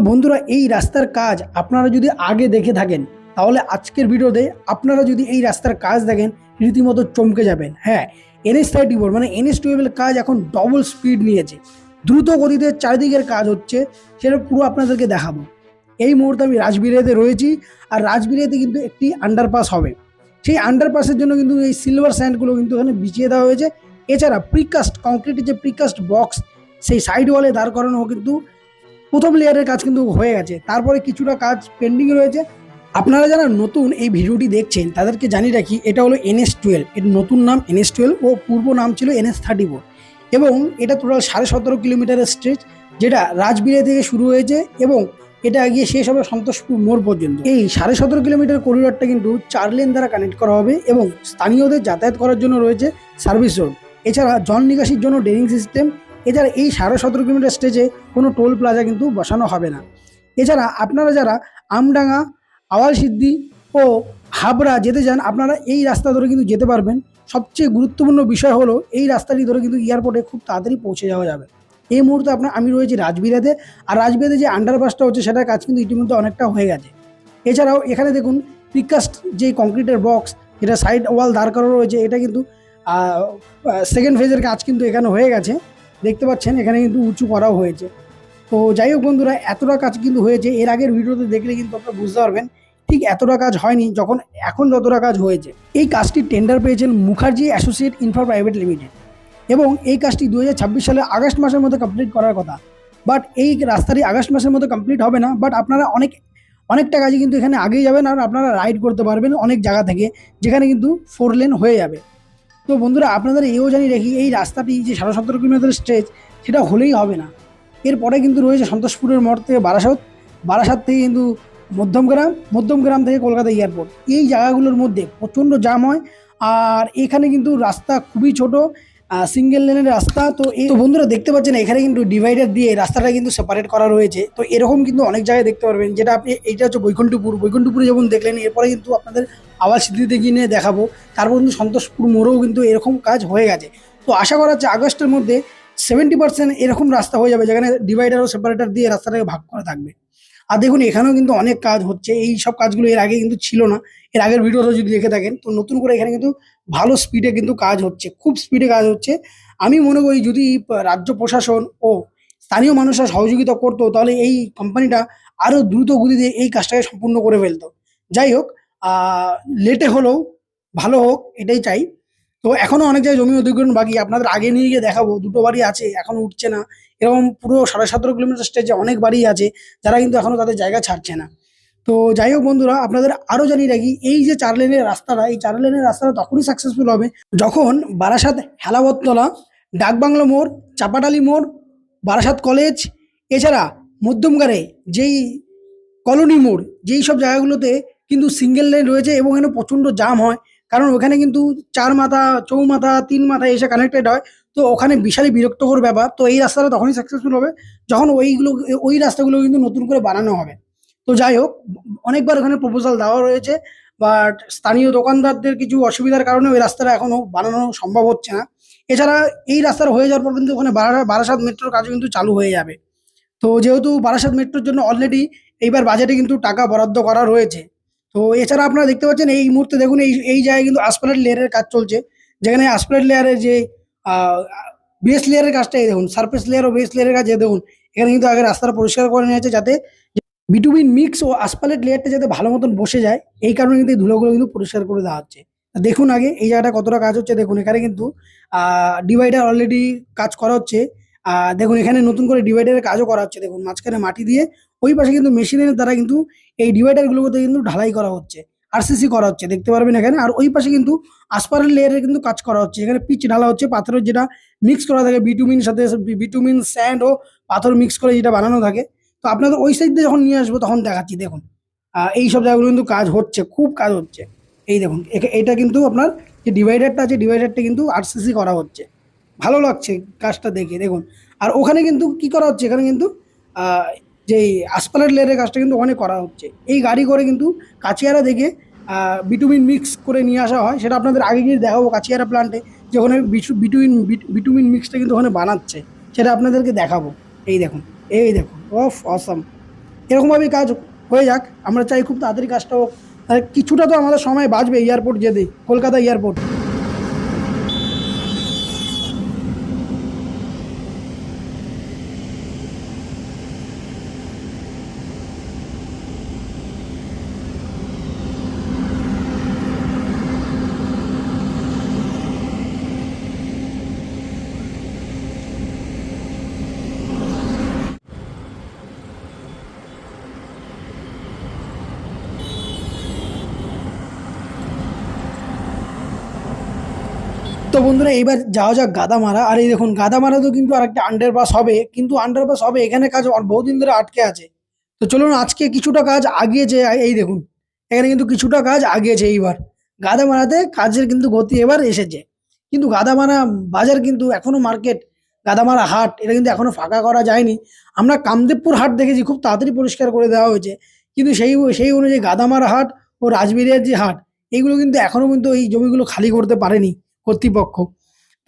বন্ধুরা, এই রাস্তার কাজ আপনারা যদি আগে দেখে থাকেন তাহলে আজকের ভিডিওতে আপনারা যদি এই রাস্তার কাজ দেখেন রীতিমতো চমকে যাবেন। হ্যাঁ, NH-34 মানে NH-12 এর কাজ এখন ডবল স্পিড নিয়েছে, দ্রুত গতিতে চারিদিকের কাজ হচ্ছে, সেটা পুরো আপনাদেরকে দেখাবো। এই মুহূর্তে আমি রাজবিরাইতে রয়েছি, আর রাজবিরাইতে কিন্তু একটি আন্ডারপাস হবে। সেই আন্ডারপাসের জন্য কিন্তু এই সিলভার স্যান্ডগুলো কিন্তু এখানে বিছিয়ে দেওয়া হয়েছে। এছাড়া প্রিকাস্ট কংক্রিটের যে প্রিকাস্ট বক্স সেই সাইড ওয়ালে দাঁড় করানো কিন্তু প্রথম লেয়ারের কাজ কিন্তু হয়ে গেছে, তারপরে কিছুটা কাজ পেন্ডিং রয়েছে। আপনারা যারা নতুন এই ভিডিওটি দেখছেন তাদেরকে জানিয়ে রাখি, এটা হলো NH-12, এর নতুন নাম NH-12 ও পূর্ব নাম ছিল NH-34, এবং এটা টোটাল 17.5 কিলোমিটারের স্ট্রেচ, যেটা রাজবিরাই থেকে শুরু হয়েছে এবং এটা গিয়ে শেষ হবে সন্তোষপুর মোড় পর্যন্ত। এই 17.5 কিলোমিটার করিডরটা কিন্তু 4 লেন দ্বারা কানেক্ট করা হবে এবং স্থানীয়দের যাতায়াত করার জন্য রয়েছে সার্ভিস রোড, এছাড়া জল নিকাশির জন্য ড্রেনিং সিস্টেম। এছাড়া এই 17.5 কিলোমিটার স্টেজে কোনো টোল প্লাজা কিন্তু বসানো হবে না। এছাড়া আপনারা যারা আমডাঙ্গা, আওয়ালসিদ্ধি ও হাবড়া যেতে চান, আপনারা এই রাস্তা ধরে কিন্তু যেতে পারবেন। সবচেয়ে গুরুত্বপূর্ণ বিষয় হলো এই রাস্তাটি ধরে কিন্তু এয়ারপোর্টে খুব তাড়াতাড়ি পৌঁছে যাওয়া যাবে। এই মুহূর্তে আমি রয়েছি রাজবিরাইতে, আর রাজবিরাইতে যে আন্ডারপাসটা হচ্ছে সেটার কাজ কিন্তু ইতিমধ্যে অনেকটা হয়ে গেছে। এছাড়াও এখানে দেখুন প্রিকাস্ট যে কংক্রিটের বক্স, যেটা সাইড ওয়াল দাঁড় করানো রয়েছে, এটা কিন্তু সেকেন্ড ফেজের কাজ কিন্তু এখানে হয়ে গেছে। দেখতে পাচ্ছেন এখানে কিন্তু উঁচু করাও হয়েছে। তো যাই হোক বন্ধুরা, এতটা কাজ কিন্তু হয়েছে, এর আগের ভিডিওতে দেখলে কিন্তু আপনারা বুঝতে পারবেন ঠিক এতটা কাজ হয়নি যখন এখন যতটা কাজ হয়েছে। এই কাজটির টেন্ডার পেয়েছেন Mukherjee associate infra private limited, এবং এই কাজটি 2026 সালে আগস্ট মাসের মধ্যে কমপ্লিট করার কথা। বাট এই রাস্তাটি আগস্ট মাসের মধ্যে কমপ্লিট হবে না, বাট আপনারা অনেকটা কাজই কিন্তু এখানে আগেই যাবেন, আর আপনারা রাইড করতে পারবেন অনেক জায়গা থেকে, যেখানে কিন্তু 4 লেন হয়ে যাবে। তো বন্ধুরা, আপনাদের এও জানিয়ে রাখি, এই রাস্তাটি যে 17.5 কিলোমিটার স্ট্রেচ সেটা হলেই হবে না, এরপরে কিন্তু রয়েছে সন্তোষপুরের মোড় থেকে বারাসাত থেকে কিন্তু মধ্যমগ্রাম থেকে কলকাতা এয়ারপোর্ট। এই জায়গাগুলোর মধ্যে প্রচণ্ড জ্যাম হয়, আর এখানে কিন্তু রাস্তা খুবই ছোট, সিঙ্গেল লেনের রাস্তা। তো বন্ধুরা দেখতে পাচ্ছেন এখানে কিন্তু ডিভাইডার দিয়ে রাস্তাটা কিন্তু সেপারেট করা রয়েছে। তো এরকম কিন্তু অনেক জায়গায় দেখতে পারবেন, যেটা আপনি এইটা হচ্ছে বৈকুণ্ঠপুরে যেমন দেখলেন, এরপরে কিন্তু আপনাদের আওয়ালসিদ্ধিতে গিয়ে দেখাবো। তারপর কিন্তু সন্তোষপুর মোড়েও কিন্তু এরকম কাজ হয়ে গেছে। তো আশা করা হচ্ছে আগস্টের মধ্যে 70% এরকম রাস্তা হয়ে যাবে, যেখানে ডিভাইডার ও সেপারেটার দিয়ে রাস্তাটাকে ভাগ করা থাকবে। আর দেখুন এখানেও কিন্তু অনেক কাজ হচ্ছে, এই সব কাজগুলো এর আগে কিন্তু ছিল না। এর আগের ভিডিওটা যদি দেখে থাকেন, তো নতুন করে এখানে কিন্তু ভালো স্পিডে কিন্তু কাজ হচ্ছে, খুব স্পিডে কাজ হচ্ছে। আমি মনে করি যদি রাজ্য প্রশাসন ও স্থানীয় মানুষরা সহযোগিতা করতো, তাহলে এই কোম্পানিটা আরো দ্রুত গতিতে এই কাজটাকে সম্পূর্ণ করে ফেলতো। যাই হোক, লেটে হলেও ভালো হোক, এটাই চাই। তো এখনো অনেক জায়গায় জমি অধিগ্রহণ বাকি, আপনাদের আগে নিয়ে গিয়ে দেখাবো। 2টো বাড়ি আছে এখনো উঠছে না, এরকম পুরো 17.5 কিলোমিটার স্টেজে অনেক বাড়ি আছে যারা কিন্তু এখনো তাদের জায়গা ছাড়ছে না। তো যাই হোক বন্ধুরা, আপনাদের আরো জানিয়ে রাখি, এই যে 4 লেনের রাস্তাটা, এই 4 লেনের রাস্তাটা তখনই সাকসেসফুল হবে যখন বারাসাত হেলাবততলা, ডাকবাংলো মোড়, চাপাটালি মোড়, বারাসাত কলেজ, এছাড়া মধ্যমগ্রামে যেই কলোনি মোড়, যেই সব জায়গাগুলোতে কিন্তু সিঙ্গেল লেন রয়েছে এবং এখানে প্রচণ্ড জাম হয়, কারণ ওখানে কিন্তু 4 মাথা, চৌমাথা, 3 মাথা এসে কানেক্টেড হয়। তো ওখানে বিশালই বিরক্তকর ব্যাপার। তো এই রাস্তাটা তখনই সাকসেসফুল হবে যখন ওই রাস্তাগুলো কিন্তু নতুন করে বানানো হবে। তো যাই হোক, অনেকবার ওখানে প্রপোজাল দেওয়া রয়েছে, বাট স্থানীয় দোকানদারদের কিছু অসুবিধার কারণে ওই রাস্তাটা এখনো বানানো সম্ভব হচ্ছে না। এছাড়া এই রাস্তার হয়ে যাওয়ার পর কিন্তু ওখানে বারাসাত মেট্রোর কাজও কিন্তু চালু হয়ে যাবে। তো যেহেতু বারাসাত মেট্রোর জন্য অলরেডি এইবার বাজেটে কিন্তু টাকা বরাদ্দ করা রয়েছে। তো এছাড়া আপনারা দেখতে পাচ্ছেন এই মুহূর্তে দেখুন এই জায়গায় কিন্তু আসফাল্ট লেয়ারের কাজ চলছে, যেখানে আসফাল্ট লেয়ারের যে বেস লেয়ারের কাজটা, এই দেখুন সারফেস লেয়ার ও বেস লেয়ারের কাজ, দেখুন এখানে কিন্তু আগে রাস্তাটা পরিষ্কার করে নিয়েছে, যাতে বিটুমিন মিক্স ও আসফাল্ট লেয়ারটা যাতে ভালো মতন বসে যায়, এই কারণে কিন্তু এই ধুলোগুলো কিন্তু পরিষ্কার করে দেওয়া হচ্ছে। দেখুন আগে এই জায়গাটা কতটা কাজ হচ্ছে, দেখুন এখানে কিন্তু ডিভাইডার অলরেডি কাজ করা হচ্ছে। দেখুন এখানে নতুন করে ডিভাইডারের কাজও করা হচ্ছে, দেখুন মাঝখানে মাটি দিয়ে ওই পাশে কিন্তু মেশিনের দ্বারা কিন্তু এই ডিভাইডারগুলোতে কিন্তু ঢালাই করা হচ্ছে, আরসিসি করা হচ্ছে, দেখতে পারবেন এখানে। আর ওই পাশে কিন্তু আসফাল্ট লেয়ারের কিন্তু কাজ করা হচ্ছে, এখানে পিচ ঢালা হচ্ছে, পাথরের যেটা মিক্স করা থাকে বিটুমিন সাথে, বিটুমিন স্যান্ড ও পাথর মিক্স করে যেটা বানানো থাকে। তো আপনাদের ওই সাইড দিয়ে যখন নিয়ে আসবো তখন দেখাচ্ছি। দেখুন এই সব জায়গাগুলো কিন্তু কাজ হচ্ছে, খুব কাজ হচ্ছে। এই দেখুন এটা কিন্তু আপনার যে ডিভাইডারটা আছে, ডিভাইডারটা কিন্তু আরসিসি করা হচ্ছে, ভালো লাগছে কাজটা দেখে, দেখুন। আর ওখানে কিন্তু কি করা হচ্ছে, এখানে কিন্তু যেই আসফাল্ট লেয়ারের কাজটা কিন্তু ওখানে করা হচ্ছে। এই গাড়ি করে কিন্তু কাছিয়ারা থেকে বিটুমিন মিক্স করে নিয়ে আসা হয়, সেটা আপনাদের আগে গিয়ে দেখাবো কাছিয়ারা প্ল্যান্টে, যে ওখানে বিটুমিন মিক্সটা কিন্তু ওখানে বানাচ্ছে, সেটা আপনাদেরকে দেখাবো। এই দেখুন, এই দেখুন, অফ অসাম। এরকমভাবেই কাজ হয়ে যাক, আমরা চাই খুব তাড়াতাড়ি কাজটা হোক। আর কিছুটা তো আমাদের সময় বাঁচবে এয়ারপোর্ট যেতে, কলকাতা এয়ারপোর্ট। তো বন্ধুরা এইবার যাওয়া যাক গাদামারা। আর এই দেখুন গাদামারা তো কিন্তু আর একটা আন্ডারপাস হবে, কিন্তু আন্ডারপাস হবে এখানে কাজ বহুদিন ধরে আটকে আছে। তো চলুন আজকে কিছুটা কাজ আগিয়েছে, এই দেখুন এখানে কিন্তু কিছুটা কাজ আগিয়েছে। এইবার গাদামারাতে কাজের কিন্তু গতি এবার এসেছে। কিন্তু গাদামারা বাজার কিন্তু এখনো মার্কেট, গাদামারা হাট এটা কিন্তু এখনো ফাঁকা করা যায়নি। আমরা কামদেবপুর হাট দেখেছি খুব তাড়াতাড়ি পরিষ্কার করে দেওয়া হয়েছে, কিন্তু সেই সেই অনুযায়ী গাদামারা হাট ও রাজবেরিয়ার যে হাট, এইগুলো কিন্তু এখনো কিন্তু এই জমিগুলো খালি করতে পারেনি কর্তৃপক্ষ।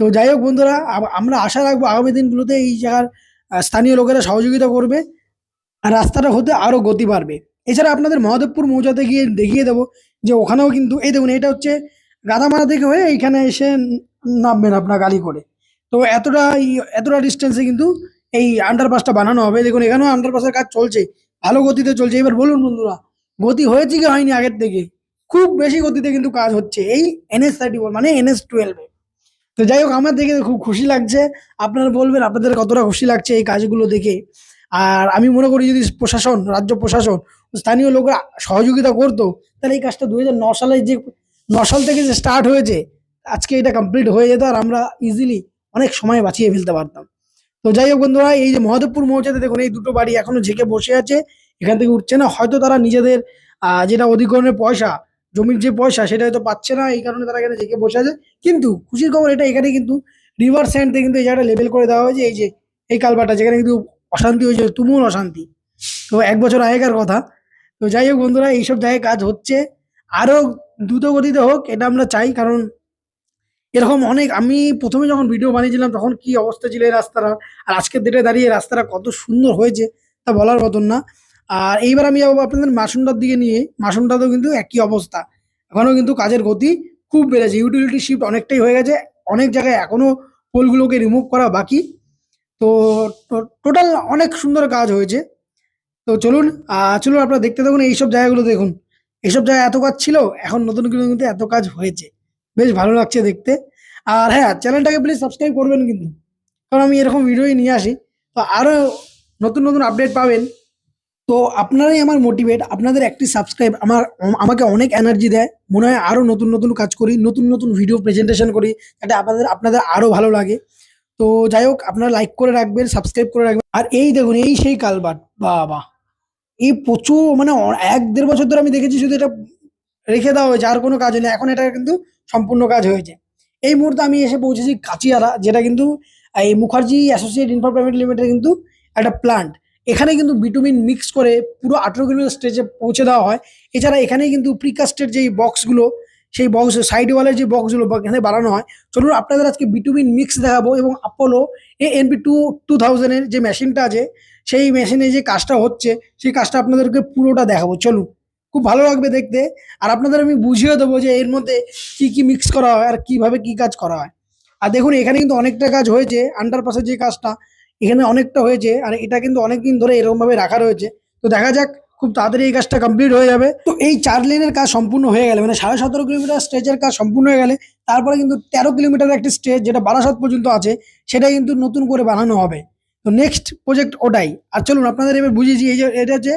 তো যাই হোক বন্ধুরা, আমরা আশা রাখবো আগামী দিনগুলোতে এই জায়গার স্থানীয় লোকেরা সহযোগিতা করবে আর রাস্তাটা হতে আরো গতি বাড়বে। এছাড়া আপনাদের মহাদেবপুর মৌজাতে গিয়ে দেখিয়ে দেবো যে ওখানেও কিন্তু এই দেখুন এটা হচ্ছে গাদামারা থেকে হয়ে এইখানে এসে নামবেন আপনার গাড়ি করে। তো এতটা ডিস্টেন্সে কিন্তু এই আন্ডারপাসটা বানানো হবে। দেখুন এখানেও আন্ডারপাসের কাজ চলছে, ভালো গতিতে চলছে। এবার বলুন বন্ধুরা, গতি হয়েছে কি হয়নি আগের থেকে? খুব বেশি গতিতে কিন্তু কাজ হচ্ছে এই NH-31 মানে NH-12। তো যাই হোক, আমার দেখে খুব খুশি লাগছে। আপনারা বলবেন আপনাদের কতটা খুশি লাগছে এই কাজগুলো দেখে। আর আমি মনে করি যদি প্রশাসন, রাজ্য প্রশাসন, স্থানীয় লোকরা সহযোগিতা করতো, তাহলে এই কাজটা 2009 সালে যে 9 সাল থেকে যে স্টার্ট হয়েছে, আজকে এটা কমপ্লিট হয়ে যেত আর আমরা ইজিলি অনেক সময় বাঁচিয়ে ফেলতে পারতাম। তো যাই হোক বন্ধুরা, এই যে মহাদেবপুর মৌজাতে দেখুন এই দুটো বাড়ি এখনো ঝেঁকে বসে আছে, এখান থেকে উঠছে না। হয়তো তারা নিজেদের যেটা অধিগ্রহণের পয়সা, জমির যে পয়সা সেটা হয়তো পাচ্ছে না, এই কারণে তারা এখানে ঝেঁকে বসে আছে। কিন্তু খুশির খবর এটা, এখানে কিন্তু রিভার সাইড থেকে কিন্তু এই জায়গাটা লেভেল করে দেওয়া হয়েছে। এই যে এই কালভারটা, যেখানে কিন্তু অশান্তি হয়েছে, তুমুল অশান্তি, তো 1 বছর আগেকার কথা। তো যাই হোক বন্ধুরা, এইসব জায়গায় কাজ হচ্ছে, আরো দ্রুত গতিতে হোক এটা আমরা চাই। কারণ এরকম অনেক, আমি প্রথমে যখন ভিডিও বানিয়েছিলাম তখন কি অবস্থা ছিল এই রাস্তাটা, আর আজকের ডেটে দাঁড়িয়ে রাস্তাটা কত সুন্দর হয়েছে তা বলার মতন না। আর এইবার আমি যাবো আপনাদের মাসুন্ডার দিকে নিয়ে। মাসুন্ডাতেও কিন্তু একই অবস্থা, এখনো কিন্তু কাজের গতি খুব বেড়েছে, ইউটিলিটি শিফট অনেকটাই হয়ে গেছে, অনেক জায়গায় এখনো পোলগুলোকে রিমুভ করা বাকি। তো টোটাল অনেক সুন্দর কাজ হয়েছে। তো চলুন চলুন আপনারা দেখতে থাকুন এইসব জায়গাগুলো। দেখুন এইসব জায়গায় এত কাজ ছিল, এখন নতুন করে কিন্তু এত কাজ হয়েছে, বেশ ভালো লাগছে দেখতে। আর হ্যাঁ, চ্যানেলটাকে প্লিজ সাবস্ক্রাইব করবেন কিন্তু, কারণ আমি এরকম ভিডিওই নিয়ে আসি, তো আরও নতুন নতুন আপডেট পাবেন। তো আপনারাই আমার মোটিভেট, আপনাদের একটি সাবস্ক্রাইব আমাকে অনেক এনার্জি দেয়, মনে হয় আরও নতুন নতুন কাজ করি, নতুন নতুন ভিডিও প্রেজেন্টেশন করি, যাতে আপনাদের আরও ভালো লাগে। তো যাই হোক, আপনারা লাইক করে রাখবেন, সাবস্ক্রাইব করে রাখবেন। আর এই দেখুন এই সেই কালভার্ট, বাবা এই প্রচুর মানে 1-1.5 বছর ধরে আমি দেখেছি শুধু এটা রেখে দেওয়া হয়েছে, আর কোনো কাজ হয়নি। এখন এটা কিন্তু সম্পূর্ণ কাজ হয়েছে। এই মুহূর্তে আমি এসে পৌঁছেছি কাচিয়ারা, যেটা কিন্তু এই Mukherjee associate infra private limited কিন্তু একটা প্লান্ট। এখানে কিন্তু বিটুমিন মিক্স করে পুরো 18 কিলোমিটার স্টেজে পৌঁছে দেওয়া হয়। এছাড়া এখানেই কিন্তু প্রিকাস্টের যেই বক্সগুলো, সেই বক্স সাইড ওয়ালের যে বক্সগুলো এখানে বানানো হয়। চলুন আপনাদের আজকে বিটুমিন মিক্স দেখাবো, এবং আপোলো ANP2000-এর যে মেশিনটা আছে, সেই মেশিনে যে কাজটা হচ্ছে সেই কাজটা আপনাদেরকে পুরোটা দেখাবো। চলুন, খুব ভালো লাগবে দেখতে। আর আপনাদের আমি বুঝিয়ে দেবো যে এর মধ্যে কি কি মিক্স করা হয় আর কিভাবে কি কাজ করা হয়। আর দেখুন এখানে কিন্তু অনেকটা কাজ হয়েছে, আন্ডারপাসের যে কাজটা এখানে অনেকটা হয়েছে, আর এটা কিন্তু অনেকদিন ধরে এরকম ভাবে রাখা রয়েছে। তো দেখা যাক, খুব তাড়াতাড়ি এই কাজটা কমপ্লিট হয়ে যাবে। তো এই 4 লেনের কাজ সম্পূর্ণ হয়ে গেলে, মানে 17.5 কিলোমিটার স্টেজের কাজ সম্পূর্ণ হয়ে গেলে, তারপরে কিন্তু 13 কিলোমিটার একটি স্টেজ যেটা বারাসাত পর্যন্ত আছে, সেটা কিন্তু নতুন করে বানানো হবে। তো নেক্সট প্রজেক্ট ওটাই। আর চলুন আপনাদের এবার বুঝিয়েছি, এই যে এটা হচ্ছে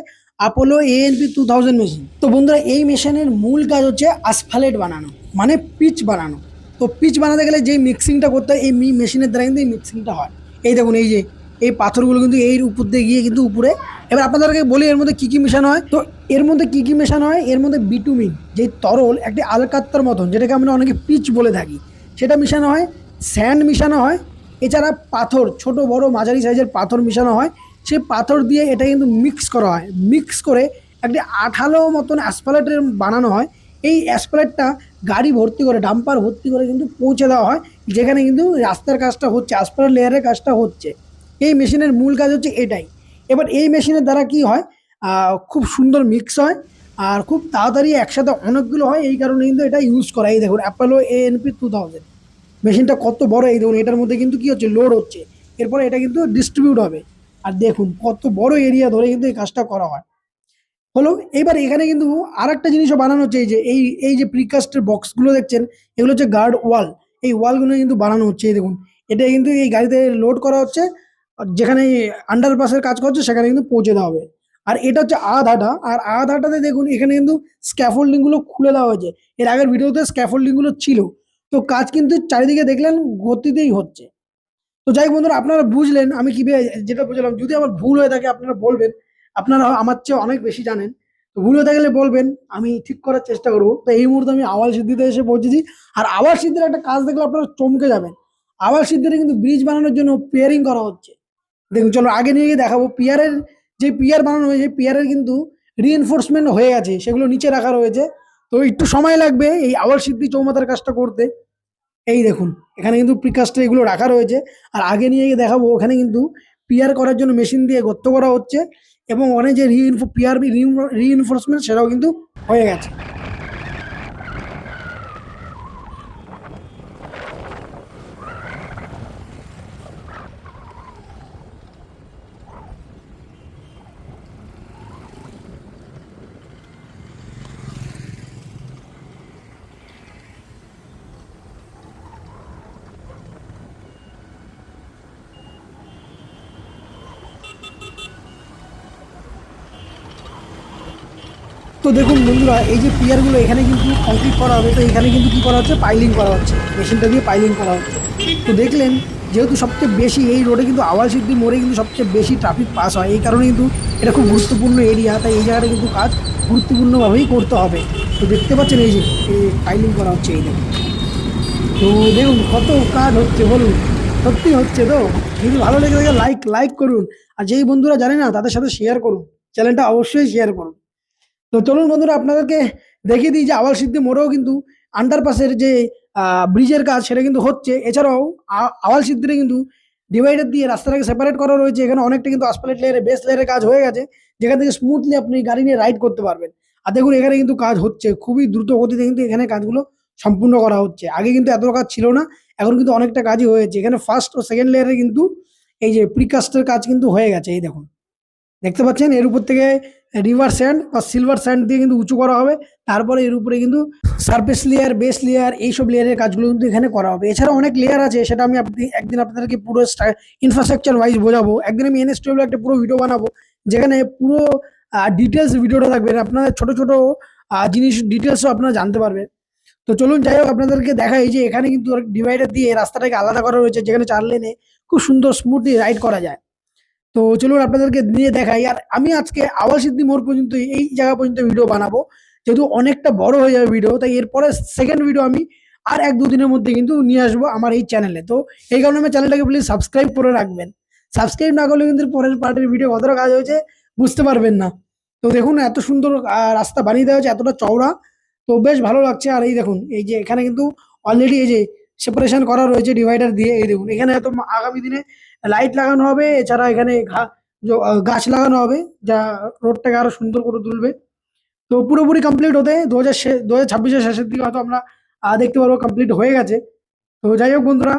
আপোলো ANP2000 মেশিন। তো বন্ধুরা, এই মেশিনের মূল কাজ হচ্ছে আসফালেট বানানো, মানে পিচ বানানো। তো পিচ বানাতে গেলে যেই মিক্সিংটা করতে হয়, এই মেশিনের দ্বারা কিন্তু এই মিক্সিংটা হয়। এই দেখুন এই যে এই পাথরগুলো কিন্তু এর উপর দিয়ে গিয়ে কিন্তু উপরে। এবার আপনাদেরকে বলি এর মধ্যে কি কি মেশানো হয়। তো এর মধ্যে কি কি মেশানো হয়, এর মধ্যে বিটুমিন, যে তরল একটি আলকাত্তার মতন, যেটাকে আমরা অনেকে পিচ বলে থাকি, সেটা মিশানো হয়। স্যান্ড মিশানো হয়। এছাড়া পাথর, ছোট বড় মাঝারি সাইজের পাথর মিশানো হয়। সেই পাথর দিয়ে এটা কিন্তু মিক্স করা হয়, মিক্স করে একটি আঠালো মতন অ্যাসফাল্টের বানানো হয়। এই অ্যাসফাল্টটা গাড়ি ভর্তি করে, ডাম্পার ভর্তি করে কিন্তু পৌঁছে দেওয়া হয়, যেখানে কিন্তু রাস্তার কাজটা হচ্ছে, অ্যাসফাল্ট লেয়ারের কাজটা হচ্ছে। এই মেশিনের মূল কাজ হচ্ছে এটাই। এবার এই মেশিনের দ্বারা কি হয়, খুব সুন্দর মিক্স হয় আর খুব তাড়াতাড়ি একসাথে অনেকগুলো হয়, এই কারণে কিন্তু এটা ইউজ করা। এই দেখুন অ্যাপোলো ANP 2000 মেশিনটা কত বড়, এই দেখুন এটার মধ্যে কিন্তু কি হচ্ছে, লোড হচ্ছে, এরপরে এটা কিন্তু ডিস্ট্রিবিউট হবে। আর দেখুন কত বড় এরিয়া ধরে কিন্তু এই কাজটা করা হয়। হলো এবার এখানে কিন্তু আর একটা জিনিসও বানানো হচ্ছে, এই যে প্রিকাস্টের বক্সগুলো দেখছেন, এগুলো হচ্ছে গার্ড ওয়াল। এই ওয়ালগুলো কিন্তু বানানো হচ্ছে, এই দেখুন এটা কিন্তু এই গাড়িতে লোড করা হচ্ছে, আর যেখানে আন্ডারপাসের কাজ করছে সেখানে কিন্তু পৌঁছে দেওয়া হবে। আর এটা হচ্ছে আধাটা, আর আধাটাতে দেখুন এখানে কিন্তু স্ক্যাফোল্ডিং গুলো খুলে দেওয়া হয়েছে। এর আগের ভিডিওতে স্ক্যাফোল্ডিং গুলো ছিল, তো কাজ কিন্তু চারিদিকে দেখলেন গতিতেই হচ্ছে। তো যাই হোক বন্ধুরা, আপনারা বুঝলেন আমি কিভাবে যেটা বুঝলাম। যদি আমার ভুল হয়ে থাকে আপনারা বলবেন, আপনারা আমার চেয়ে অনেক বেশি জানেন। তো ভুল হয়ে থাকলে বলবেন, আমি ঠিক করার চেষ্টা করবো। তো এই মুহূর্তে আমি আওয়াল সিদ্ধিতে এসে পৌঁছেছি। আর আওয়াল সিদ্ধির একটা কাজ দেখলে আপনারা চমকে যাবেন। আওয়াল সিদ্ধিতে কিন্তু ব্রিজ বানানোর জন্য পিয়ারিং করা হচ্ছে। দেখুন চলো আগে নিয়ে গিয়ে দেখাবো। পিয়ারের যে পিয়ার বানানো হয়েছে, পিয়ারের কিন্তু রিএনফোর্সমেন্ট হয়ে গেছে, সেগুলো নিচে রাখা রয়েছে। তো একটু সময় লাগবে এই আওয়াল সিদ্ধি চৌমাথার কাজটা করতে। এই দেখুন এখানে কিন্তু প্রিকাস্টে এগুলো রাখা রয়েছে। আর আগে নিয়ে গিয়ে দেখাবো, ওখানে কিন্তু পিয়ার করার জন্য মেশিন দিয়ে গর্ত করা হচ্ছে, এবং অনেক যে পিয়ার রিইনফোর্সমেন্ট সেটাও কিন্তু হয়ে গেছে। তো দেখুন বন্ধুরা, এই যে পিয়ারগুলো এখানে কিন্তু কংক্রিট করা হবে, তো এখানে কিন্তু কি করা হচ্ছে, পাইলিং করা হচ্ছে, মেশিনটা দিয়ে পাইলিং করা হচ্ছে। তো দেখলেন যেহেতু সবচেয়ে বেশি এই রোডে কিন্তু আওয়াল সিদ্ধি মোড়ে কিন্তু সবচেয়ে বেশি ট্রাফিক পাস হয়, এই কারণে কিন্তু এটা খুব গুরুত্বপূর্ণ এরিয়া, তাই এই জায়গাটা কিন্তু কাজ গুরুত্বপূর্ণভাবেই করতে হবে। তো দেখতে পাচ্ছেন এই যে পাইলিং করা হচ্ছে, এই দেখুন। তো দেখুন কত কাজ হচ্ছে, বলুন সত্যি হচ্ছে। তো যদি ভালো লেগে থাকে লাইক করুন, আর যেই বন্ধুরা জানে না তাদের সাথে শেয়ার করুন, চ্যানেলটা অবশ্যই শেয়ার করুন। তো চলুন বন্ধুরা, আপনাদেরকে দেখিয়ে দিই যে আওয়াল সিদ্ধি মোড়েও কিন্তু আন্ডারপাসের যে ব্রিজের কাজ সেটা কিন্তু হচ্ছে। এছাড়াও আওয়াল সিদ্ধিতে কিন্তু ডিভাইডার দিয়ে রাস্তাটাকে সেপারেট করা রয়েছে। এখানে অনেকটা কিন্তু আসফাল্ট লেয়ারে বেস লেয়ারের কাজ হয়ে গেছে, যেখান থেকে স্মুথলি আপনি গাড়ি নিয়ে রাইড করতে পারবেন। আর দেখুন এখানে কিন্তু কাজ হচ্ছে খুবই দ্রুত গতিতে, কিন্তু এখানে কাজগুলো সম্পূর্ণ করা হচ্ছে। আগে কিন্তু এত কাজ ছিল না, এখন কিন্তু অনেকটা কাজই হয়েছে। এখানে ফার্স্ট ও সেকেন্ড লেয়ারে কিন্তু এই যে প্রিকাস্টের কাজ কিন্তু হয়ে গেছে, এই দেখুন দেখতে পাচ্ছেন। এর উপর থেকে রিভার স্যান্ড বা সিলভার স্যান্ড দিয়ে কিন্তু উঁচু করা হবে। তারপরে এর উপরে কিন্তু সারফেস লেয়ার, বেস লেয়ার, এইসব লেয়ারের কাজগুলো কিন্তু এখানে করা হবে। এছাড়া অনেক লেয়ার আছে, সেটা আমি একদিন আপনাদেরকে পুরো ইনফ্রাস্ট্রাকচার ওয়াইজ বোঝাবো। একদিন আমি NS12 একটা পুরো ভিডিও বানাবো, যেখানে পুরো ডিটেলস ভিডিওটা থাকবে, আপনাদের ছোট ছোট জিনিস ডিটেলসও আপনারা জানতে পারবেন। তো চলুন যাই হোক, আপনাদেরকে দেখাই যে এখানে কিন্তু ডিভাইডার দিয়ে রাস্তাটাকে আলাদা করা রয়েছে, যেখানে 4 লেনে খুব সুন্দর স্মুথলি রাইড করা যায়। তো চলুন আপনাদেরকে নিয়ে দেখাই। আর আমি আজকে আওয়াল সিদ্ধি মোড় পর্যন্ত, এই জায়গা পর্যন্ত ভিডিও বানাবো, যেহেতু অনেকটা বড় হয়ে যাবে ভিডিও, তাই এরপরে সেকেন্ড ভিডিও আমি আর 1-2 দিনের মধ্যে কিন্তু নিয়ে আসবো আমার এই চ্যানেলে। তো এই কারণে আমার চ্যানেলটাকে প্লিজ সাবস্ক্রাইব করে রাখবেন। সাবস্ক্রাইব না করলে কিন্তু পরের পার্টের ভিডিও কতটা কাজ হয়েছে বুঝতে পারবেন না। তো দেখুন এত সুন্দর রাস্তা বানিয়ে দেওয়া হয়েছে, এতটা চওড়া, তো বেশ ভালো লাগছে। আর এই দেখুন এই যে এখানে কিন্তু অলরেডি এই যে সেপারেশন করা রয়েছে ডিভাইডার দিয়ে। এই দেখুন এখানে এত আগামী দিনে লাইট লাগানো হবে, এছাড়া এখানে গাছ লাগানো হবে, যা রোডটাকে আরো সুন্দর করে তুলবে। তো পুরোপুরি কমপ্লিট হতে 2026-এর শেষের দিকে হয়তো আমরা দেখতে পারবো কমপ্লিট হয়ে গেছে। তো যাই হোক বন্ধুরা,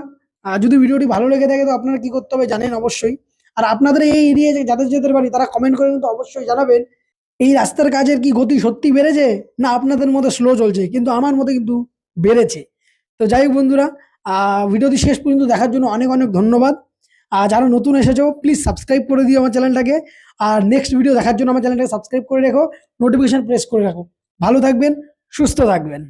যদি ভিডিওটি ভালো লেগে থাকে তো আপনারা কি করতে হবে জানেন অবশ্যই। আর আপনাদের এই এরিয়ায় যাদের যাদের বাড়ি তারা কমেন্ট করে কিন্তু অবশ্যই জানাবেন, এই রাস্তার কাজের কি গতি সত্যি বেড়েছে, না আপনাদের মতো স্লো চলছে। কিন্তু আমার মতে কিন্তু বেড়েছে। তো যাই হোক বন্ধুরা, ভিডিওটি শেষ পর্যন্ত দেখার জন্য অনেক অনেক ধন্যবাদ। আর যারা নতুন এসেছো প্লিজ সাবস্ক্রাইব করে দিও আমার চ্যানেলটাকে। আর নেক্সট ভিডিও দেখার জন্য আমার চ্যানেলটাকে সাবস্ক্রাইব করে রেখো, নোটিফিকেশন প্রেস করে রাখো। ভালো থাকবেন, সুস্থ থাকবেন।